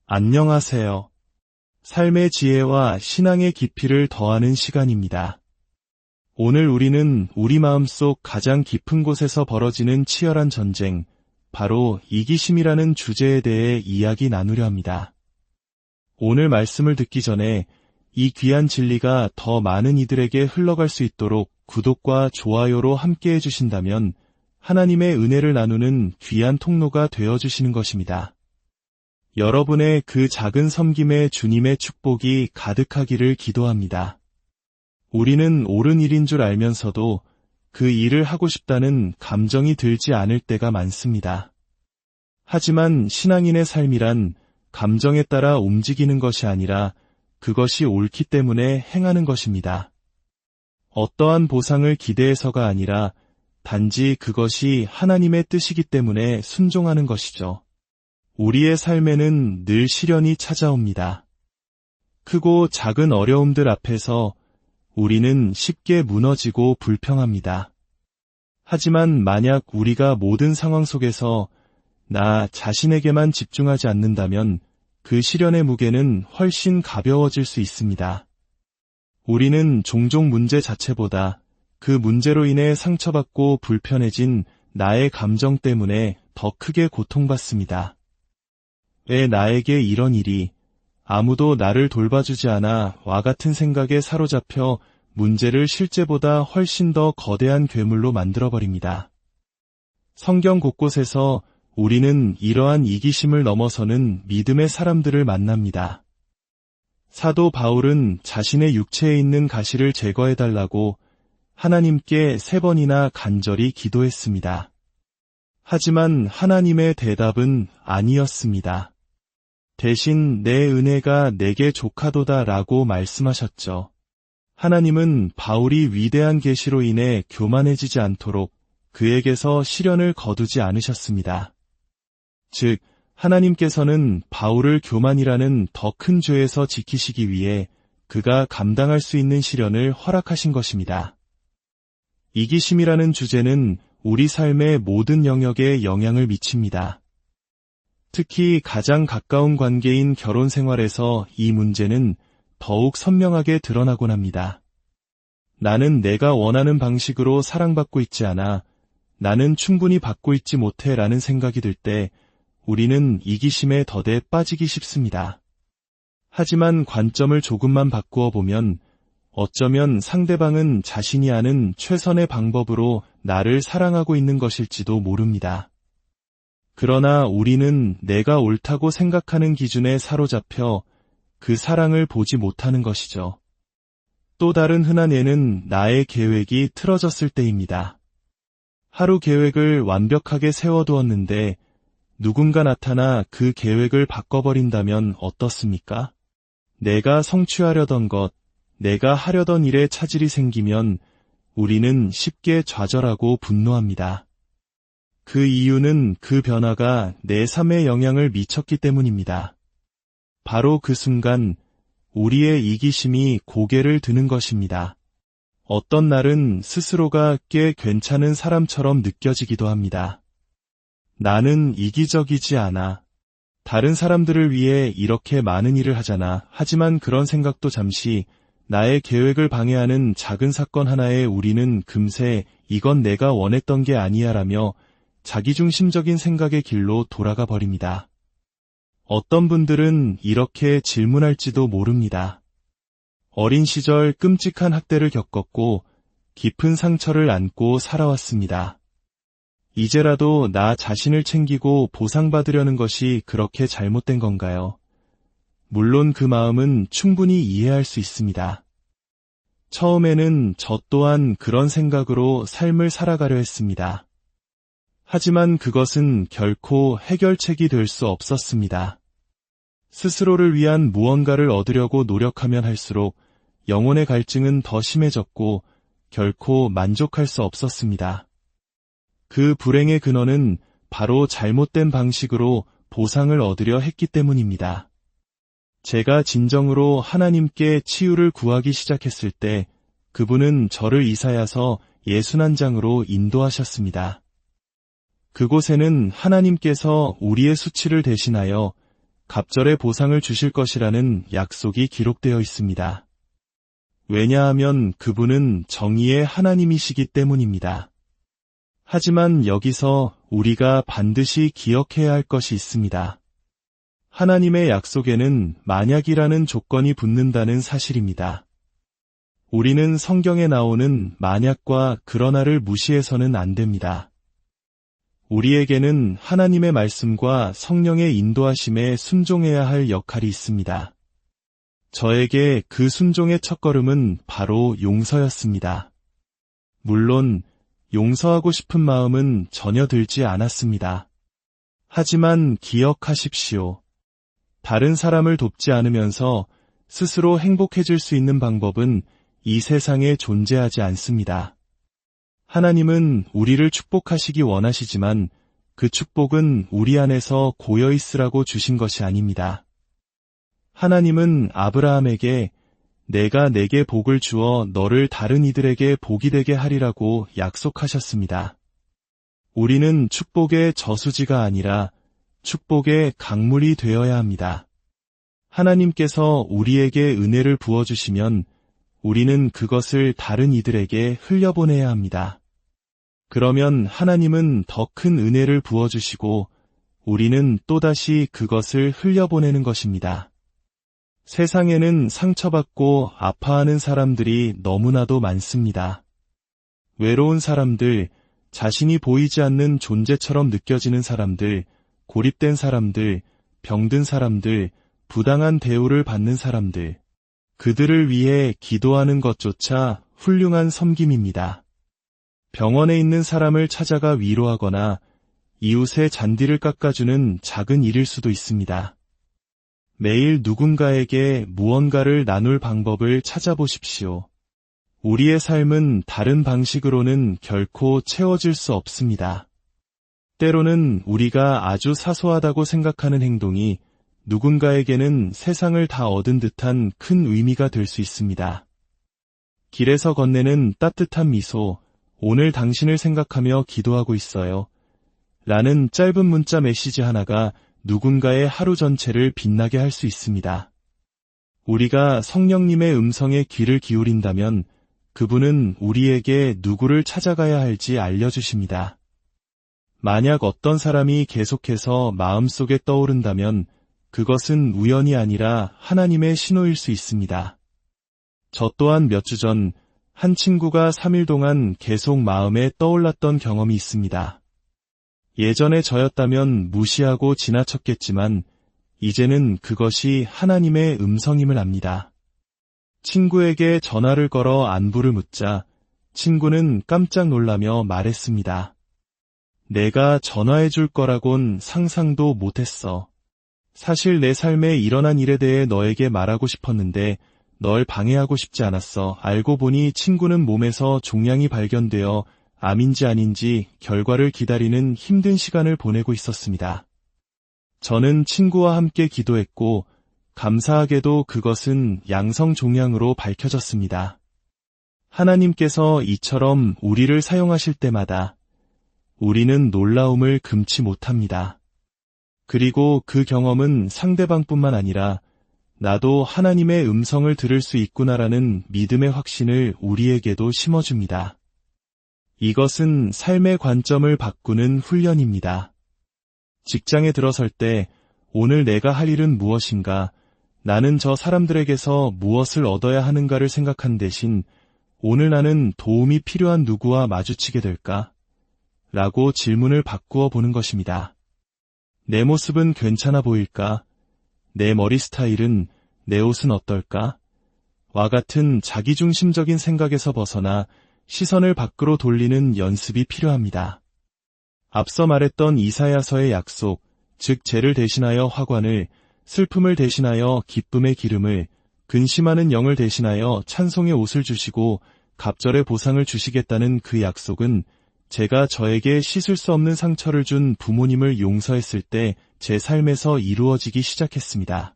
안녕하세요. 삶의 지혜와 신앙의 깊이를 더하는 시간입니다. 오늘 우리는 우리 마음속 가장 깊은 곳에서 벌어지는 치열한 전쟁, 바로 이기심이라는 주제에 대해 이야기 나누려 합니다. 오늘 말씀을 듣기 전에 이 귀한 진리가 더 많은 이들에게 흘러갈 수 있도록 구독과 좋아요로 함께 해주신다면 하나님의 은혜를 나누는 귀한 통로가 되어주시는 것입니다. 여러분의 그 작은 섬김에 주님의 축복이 가득하기를 기도합니다. 우리는 옳은 일인 줄 알면서도 그 일을 하고 싶다는 감정이 들지 않을 때가 많습니다. 하지만 신앙인의 삶이란 감정에 따라 움직이는 것이 아니라 그것이 옳기 때문에 행하는 것입니다. 어떠한 보상을 기대해서가 아니라 단지 그것이 하나님의 뜻이기 때문에 순종하는 것이죠. 우리의 삶에는 늘 시련이 찾아옵니다. 크고 작은 어려움들 앞에서 우리는 쉽게 무너지고 불평합니다. 하지만 만약 우리가 모든 상황 속에서 나 자신에게만 집중하지 않는다면 그 시련의 무게는 훨씬 가벼워질 수 있습니다. 우리는 종종 문제 자체보다 그 문제로 인해 상처받고 불편해진 나의 감정 때문에 더 크게 고통받습니다. 왜 나에게 이런 일이, 아무도 나를 돌봐주지 않아 와 같은 생각에 사로잡혀 문제를 실제보다 훨씬 더 거대한 괴물로 만들어버립니다. 성경 곳곳에서 우리는 이러한 이기심을 넘어서는 믿음의 사람들을 만납니다. 사도 바울은 자신의 육체에 있는 가시를 제거해달라고 하나님께 3번이나 간절히 기도했습니다. 하지만 하나님의 대답은 아니었습니다. 대신 내 은혜가 내게 족하도다 라고 말씀하셨죠. 하나님은 바울이 위대한 계시로 인해 교만해지지 않도록 그에게서 시련을 거두지 않으셨습니다. 즉, 하나님께서는 바울을 교만이라는 더 큰 죄에서 지키시기 위해 그가 감당할 수 있는 시련을 허락하신 것입니다. 이기심이라는 주제는 우리 삶의 모든 영역에 영향을 미칩니다. 특히 가장 가까운 관계인 결혼 생활에서 이 문제는 더욱 선명하게 드러나곤 합니다. 나는 내가 원하는 방식으로 사랑받고 있지 않아, 나는 충분히 받고 있지 못해 라는 생각이 들 때 우리는 이기심에 더대 빠지기 쉽습니다. 하지만 관점을 조금만 바꾸어 보면 어쩌면 상대방은 자신이 아는 최선의 방법으로 나를 사랑하고 있는 것일지도 모릅니다. 그러나 우리는 내가 옳다고 생각하는 기준에 사로잡혀 그 사랑을 보지 못하는 것이죠. 또 다른 흔한 예는 나의 계획이 틀어졌을 때입니다. 하루 계획을 완벽하게 세워두었는데 누군가 나타나 그 계획을 바꿔버린다면 어떻습니까? 내가 성취하려던 것, 내가 하려던 일에 차질이 생기면 우리는 쉽게 좌절하고 분노합니다. 그 이유는 그 변화가 내 삶에 영향을 미쳤기 때문입니다. 바로 그 순간 우리의 이기심이 고개를 드는 것입니다. 어떤 날은 스스로가 꽤 괜찮은 사람처럼 느껴지기도 합니다. 나는 이기적이지 않아. 다른 사람들을 위해 이렇게 많은 일을 하잖아. 하지만 그런 생각도 잠시 나의 계획을 방해하는 작은 사건 하나에 우리는 금세 이건 내가 원했던 게 아니야 라며 자기중심적인 생각의 길로 돌아가 버립니다. 어떤 분들은 이렇게 질문할지도 모릅니다. 어린 시절 끔찍한 학대를 겪었고 깊은 상처를 안고 살아왔습니다. 이제라도 나 자신을 챙기고 보상받으려는 것이 그렇게 잘못된 건가요? 물론 그 마음은 충분히 이해할 수 있습니다. 처음에는 저 또한 그런 생각으로 삶을 살아가려 했습니다. 하지만 그것은 결코 해결책이 될 수 없었습니다. 스스로를 위한 무언가를 얻으려고 노력하면 할수록 영혼의 갈증은 더 심해졌고 결코 만족할 수 없었습니다. 그 불행의 근원은 바로 잘못된 방식으로 보상을 얻으려 했기 때문입니다. 제가 진정으로 하나님께 치유를 구하기 시작했을 때 그분은 저를 이사야서 61장으로 인도하셨습니다. 그곳에는 하나님께서 우리의 수치를 대신하여 갑절의 보상을 주실 것이라는 약속이 기록되어 있습니다. 왜냐하면 그분은 정의의 하나님이시기 때문입니다. 하지만 여기서 우리가 반드시 기억해야 할 것이 있습니다. 하나님의 약속에는 만약이라는 조건이 붙는다는 사실입니다. 우리는 성경에 나오는 만약과 그러나를 무시해서는 안 됩니다. 우리에게는 하나님의 말씀과 성령의 인도하심에 순종해야 할 역할이 있습니다. 저에게 그 순종의 첫걸음은 바로 용서였습니다. 물론 용서하고 싶은 마음은 전혀 들지 않았습니다. 하지만 기억하십시오. 다른 사람을 돕지 않으면서 스스로 행복해질 수 있는 방법은 이 세상에 존재하지 않습니다. 하나님은 우리를 축복하시기 원하시지만 그 축복은 우리 안에서 고여있으라고 주신 것이 아닙니다. 하나님은 아브라함에게 내가 내게 복을 주어 너를 다른 이들에게 복이 되게 하리라고 약속하셨습니다. 우리는 축복의 저수지가 아니라 축복의 강물이 되어야 합니다. 하나님께서 우리에게 은혜를 부어주시면 우리는 그것을 다른 이들에게 흘려보내야 합니다. 그러면 하나님은 더 큰 은혜를 부어주시고 우리는 또다시 그것을 흘려보내는 것입니다. 세상에는 상처받고 아파하는 사람들이 너무나도 많습니다. 외로운 사람들, 자신이 보이지 않는 존재처럼 느껴지는 사람들, 고립된 사람들, 병든 사람들, 부당한 대우를 받는 사람들, 그들을 위해 기도하는 것조차 훌륭한 섬김입니다. 병원에 있는 사람을 찾아가 위로하거나 이웃의 잔디를 깎아주는 작은 일일 수도 있습니다. 매일 누군가에게 무언가를 나눌 방법을 찾아보십시오. 우리의 삶은 다른 방식으로는 결코 채워질 수 없습니다. 때로는 우리가 아주 사소하다고 생각하는 행동이 누군가에게는 세상을 다 얻은 듯한 큰 의미가 될 수 있습니다. 길에서 건네는 따뜻한 미소, 오늘 당신을 생각하며 기도하고 있어요. 라는 짧은 문자 메시지 하나가 누군가의 하루 전체를 빛나게 할 수 있습니다. 우리가 성령님의 음성에 귀를 기울인다면 그분은 우리에게 누구를 찾아가야 할지 알려주십니다. 만약 어떤 사람이 계속해서 마음속에 떠오른다면 그것은 우연이 아니라 하나님의 신호일 수 있습니다. 저 또한 몇 주 전 한 친구가 3일 동안 계속 마음에 떠올랐던 경험이 있습니다. 예전에 저였다면 무시하고 지나쳤겠지만 이제는 그것이 하나님의 음성임을 압니다. 친구에게 전화를 걸어 안부를 묻자 친구는 깜짝 놀라며 말했습니다. 내가 전화해 줄 거라곤 상상도 못했어. 사실 내 삶에 일어난 일에 대해 너에게 말하고 싶었는데 널 방해하고 싶지 않았어. 알고 보니 친구는 몸에서 종양이 발견되어 암인지 아닌지 결과를 기다리는 힘든 시간을 보내고 있었습니다. 저는 친구와 함께 기도했고 감사하게도 그것은 양성 종양으로 밝혀졌습니다. 하나님께서 이처럼 우리를 사용하실 때마다 우리는 놀라움을 금치 못합니다. 그리고 그 경험은 상대방뿐만 아니라 나도 하나님의 음성을 들을 수 있구나라는 믿음의 확신을 우리에게도 심어줍니다. 이것은 삶의 관점을 바꾸는 훈련입니다. 직장에 들어설 때 오늘 내가 할 일은 무엇인가, 나는 저 사람들에게서 무엇을 얻어야 하는가를 생각한 대신 오늘 나는 도움이 필요한 누구와 마주치게 될까? 라고 질문을 바꾸어 보는 것입니다. 내 모습은 괜찮아 보일까? 내 머리 스타일은, 내 옷은 어떨까? 와 같은 자기중심적인 생각에서 벗어나 시선을 밖으로 돌리는 연습이 필요합니다. 앞서 말했던 이사야서의 약속, 즉 죄를 대신하여 화관을, 슬픔을 대신하여 기쁨의 기름을, 근심하는 영을 대신하여 찬송의 옷을 주시고 갑절의 보상을 주시겠다는 그 약속은 제가 저에게 씻을 수 없는 상처를 준 부모님을 용서했을 때 제 삶에서 이루어지기 시작했습니다.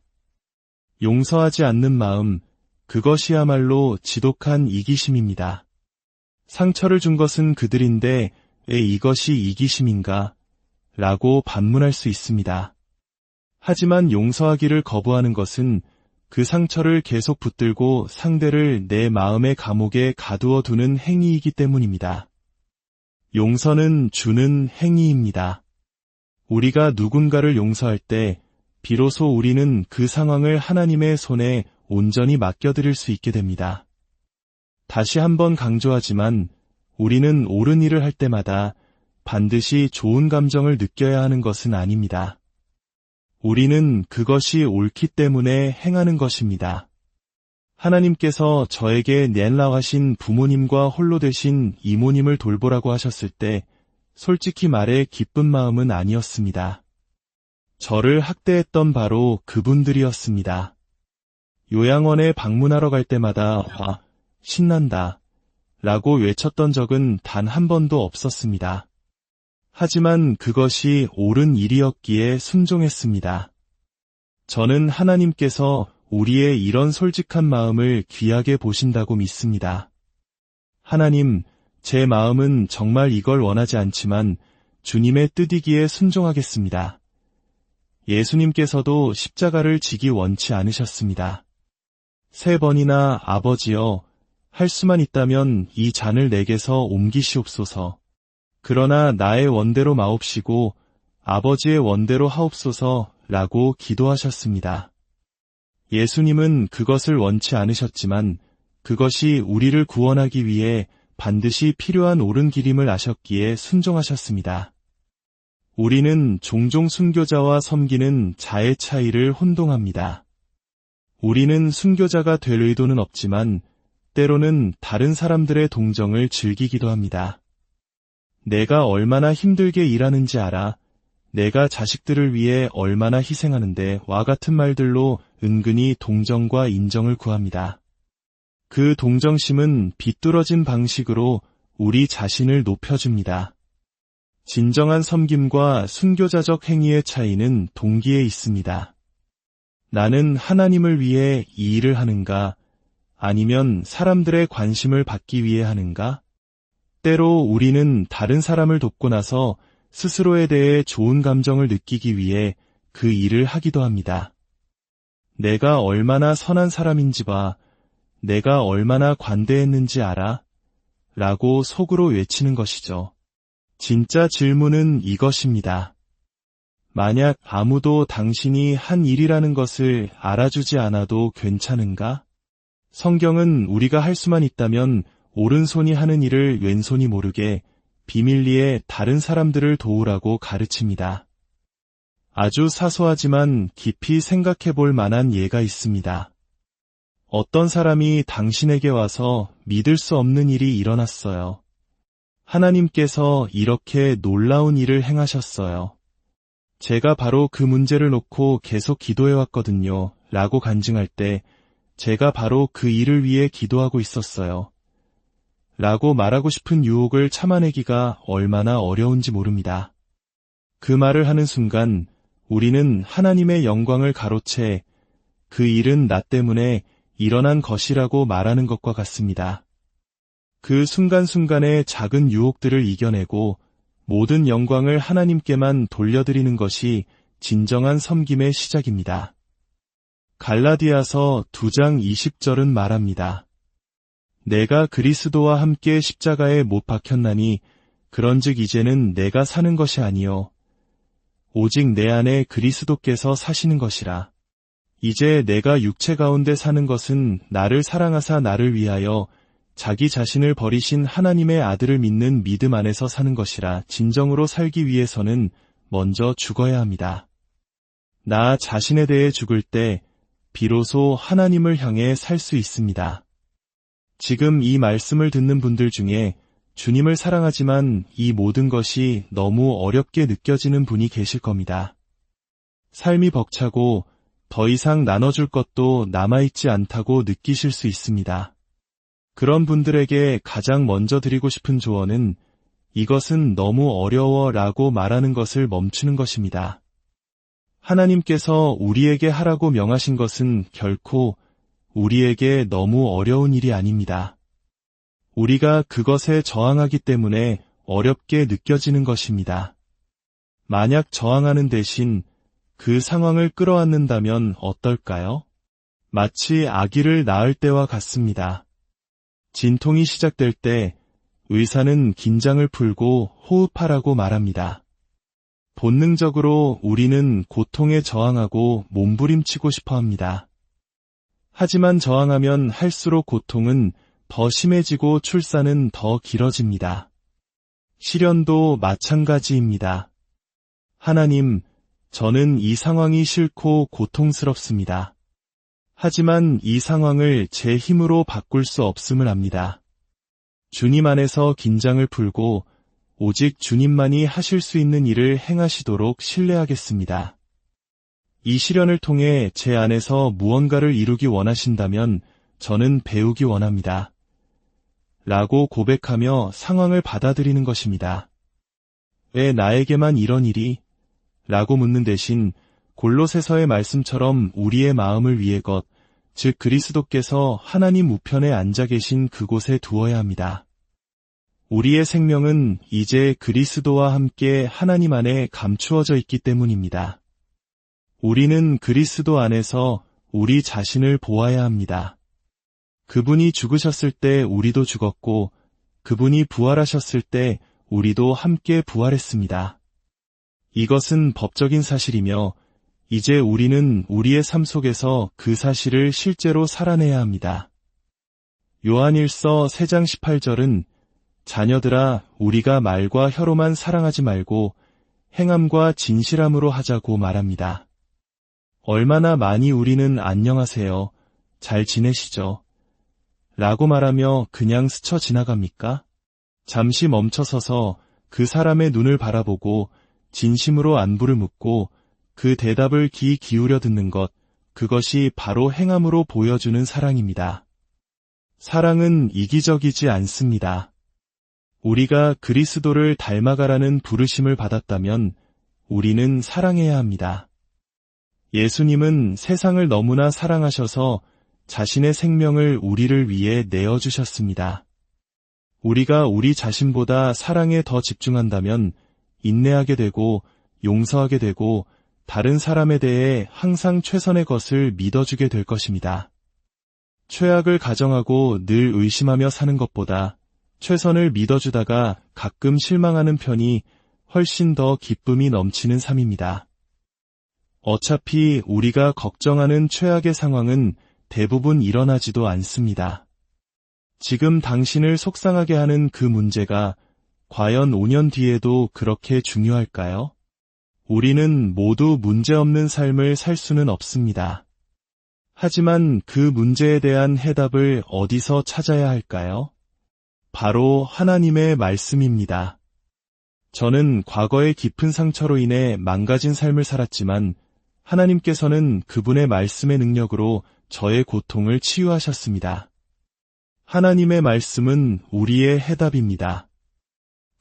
용서하지 않는 마음, 그것이야말로 지독한 이기심입니다. 상처를 준 것은 그들인데 왜 이것이 이기심인가? 라고 반문할 수 있습니다. 하지만 용서하기를 거부하는 것은 그 상처를 계속 붙들고 상대를 내 마음의 감옥에 가두어 두는 행위이기 때문입니다. 용서는 주는 행위입니다. 우리가 누군가를 용서할 때 비로소 우리는 그 상황을 하나님의 손에 온전히 맡겨드릴 수 있게 됩니다. 다시 한번 강조하지만 우리는 옳은 일을 할 때마다 반드시 좋은 감정을 느껴야 하는 것은 아닙니다. 우리는 그것이 옳기 때문에 행하는 것입니다. 하나님께서 저에게 낸라하신 부모님과 홀로 되신 이모님을 돌보라고 하셨을 때 솔직히 말해 기쁜 마음은 아니었습니다. 저를 학대했던 바로 그분들이었습니다. 요양원에 방문하러 갈 때마다 와, 신난다 라고 외쳤던 적은 단 한 번도 없었습니다. 하지만 그것이 옳은 일이었기에 순종했습니다. 저는 하나님께서 우리의 이런 솔직한 마음을 귀하게 보신다고 믿습니다. 하나님, 제 마음은 정말 이걸 원하지 않지만 주님의 뜻이기에 순종하겠습니다. 예수님께서도 십자가를 지기 원치 않으셨습니다. 3번이나 아버지여, 할 수만 있다면 이 잔을 내게서 옮기시옵소서. 그러나 나의 원대로 마옵시고 아버지의 원대로 하옵소서 라고 기도하셨습니다. 예수님은 그것을 원치 않으셨지만 그것이 우리를 구원하기 위해 반드시 필요한 옳은 길임을 아셨기에 순종하셨습니다. 우리는 종종 순교자와 섬기는 자의 차이를 혼동합니다. 우리는 순교자가 될 의도는 없지만 때로는 다른 사람들의 동정을 즐기기도 합니다. 내가 얼마나 힘들게 일하는지 알아. 내가 자식들을 위해 얼마나 희생하는데 와 같은 말들로 은근히 동정과 인정을 구합니다. 그 동정심은 비뚤어진 방식으로 우리 자신을 높여줍니다. 진정한 섬김과 순교자적 행위의 차이는 동기에 있습니다. 나는 하나님을 위해 이 일을 하는가? 아니면 사람들의 관심을 받기 위해 하는가? 때로 우리는 다른 사람을 돕고 나서 스스로에 대해 좋은 감정을 느끼기 위해 그 일을 하기도 합니다. 내가 얼마나 선한 사람인지 봐. 내가 얼마나 관대했는지 알아? 라고 속으로 외치는 것이죠. 진짜 질문은 이것입니다. 만약 아무도 당신이 한 일이라는 것을 알아주지 않아도 괜찮은가? 성경은 우리가 할 수만 있다면 오른손이 하는 일을 왼손이 모르게 비밀리에 다른 사람들을 도우라고 가르칩니다. 아주 사소하지만 깊이 생각해 볼 만한 예가 있습니다. 어떤 사람이 당신에게 와서 믿을 수 없는 일이 일어났어요. 하나님께서 이렇게 놀라운 일을 행하셨어요. 제가 바로 그 문제를 놓고 계속 기도해왔거든요. 라고 간증할 때 제가 바로 그 일을 위해 기도하고 있었어요. 라고 말하고 싶은 유혹을 참아내기가 얼마나 어려운지 모릅니다. 그 말을 하는 순간 우리는 하나님의 영광을 가로채 그 일은 나 때문에 일어난 것이라고 말하는 것과 같습니다. 그 순간순간의 작은 유혹들을 이겨내고 모든 영광을 하나님께만 돌려드리는 것이 진정한 섬김의 시작입니다. 갈라디아서 2장 20절은 말합니다. 내가 그리스도와 함께 십자가에 못 박혔나니 그런즉 이제는 내가 사는 것이 아니요 오직 내 안에 그리스도께서 사시는 것이라. 이제 내가 육체 가운데 사는 것은 나를 사랑하사 나를 위하여 자기 자신을 버리신 하나님의 아들을 믿는 믿음 안에서 사는 것이라. 진정으로 살기 위해서는 먼저 죽어야 합니다. 나 자신에 대해 죽을 때 비로소 하나님을 향해 살 수 있습니다. 지금 이 말씀을 듣는 분들 중에 주님을 사랑하지만 이 모든 것이 너무 어렵게 느껴지는 분이 계실 겁니다. 삶이 벅차고 더 이상 나눠줄 것도 남아있지 않다고 느끼실 수 있습니다. 그런 분들에게 가장 먼저 드리고 싶은 조언은 이것은 너무 어려워 라고 말하는 것을 멈추는 것입니다. 하나님께서 우리에게 하라고 명하신 것은 결코 우리에게 너무 어려운 일이 아닙니다. 우리가 그것에 저항하기 때문에 어렵게 느껴지는 것입니다. 만약 저항하는 대신 그 상황을 끌어안는다면 어떨까요? 마치 아기를 낳을 때와 같습니다. 진통이 시작될 때 의사는 긴장을 풀고 호흡하라고 말합니다. 본능적으로 우리는 고통에 저항하고 몸부림치고 싶어 합니다. 하지만 저항하면 할수록 고통은 더 심해지고 출산은 더 길어집니다. 시련도 마찬가지입니다. 하나님, 저는 이 상황이 싫고 고통스럽습니다. 하지만 이 상황을 제 힘으로 바꿀 수 없음을 압니다. 주님 안에서 긴장을 풀고 오직 주님만이 하실 수 있는 일을 행하시도록 신뢰하겠습니다. 이 시련을 통해 제 안에서 무언가를 이루기 원하신다면 저는 배우기 원합니다. 라고 고백하며 상황을 받아들이는 것입니다. 왜 나에게만 이런 일이? 라고 묻는 대신 골로새서의 말씀처럼 우리의 마음을 위해 것, 즉 그리스도께서 하나님 우편에 앉아 계신 그곳에 두어야 합니다. 우리의 생명은 이제 그리스도와 함께 하나님 안에 감추어져 있기 때문입니다. 우리는 그리스도 안에서 우리 자신을 보아야 합니다. 그분이 죽으셨을 때 우리도 죽었고, 그분이 부활하셨을 때 우리도 함께 부활했습니다. 이것은 법적인 사실이며, 이제 우리는 우리의 삶 속에서 그 사실을 실제로 살아내야 합니다. 요한일서 3장 18절은 자녀들아 우리가 말과 혀로만 사랑하지 말고 행함과 진실함으로 하자고 말합니다. 얼마나 많이 우리는 안녕하세요, 잘 지내시죠? 라고 말하며 그냥 스쳐 지나갑니까? 잠시 멈춰서서 그 사람의 눈을 바라보고 진심으로 안부를 묻고 그 대답을 귀 기울여 듣는 것, 그것이 바로 행함으로 보여주는 사랑입니다. 사랑은 이기적이지 않습니다. 우리가 그리스도를 닮아가라는 부르심을 받았다면 우리는 사랑해야 합니다. 예수님은 세상을 너무나 사랑하셔서 자신의 생명을 우리를 위해 내어주셨습니다. 우리가 우리 자신보다 사랑에 더 집중한다면 인내하게 되고 용서하게 되고 다른 사람에 대해 항상 최선의 것을 믿어주게 될 것입니다. 최악을 가정하고 늘 의심하며 사는 것보다 최선을 믿어주다가 가끔 실망하는 편이 훨씬 더 기쁨이 넘치는 삶입니다. 어차피 우리가 걱정하는 최악의 상황은 대부분 일어나지도 않습니다. 지금 당신을 속상하게 하는 그 문제가 과연 5년 뒤에도 그렇게 중요할까요? 우리는 모두 문제없는 삶을 살 수는 없습니다. 하지만 그 문제에 대한 해답을 어디서 찾아야 할까요? 바로 하나님의 말씀입니다. 저는 과거의 깊은 상처로 인해 망가진 삶을 살았지만 하나님께서는 그분의 말씀의 능력으로 저의 고통을 치유하셨습니다. 하나님의 말씀은 우리의 해답입니다.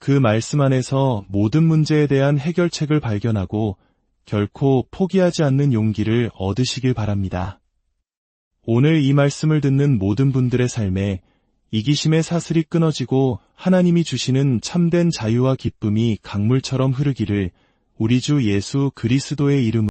그 말씀 안에서 모든 문제에 대한 해결책을 발견하고 결코 포기하지 않는 용기를 얻으시길 바랍니다. 오늘 이 말씀을 듣는 모든 분들의 삶에 이기심의 사슬이 끊어지고 하나님이 주시는 참된 자유와 기쁨이 강물처럼 흐르기를 우리 주 예수 그리스도의 이름으로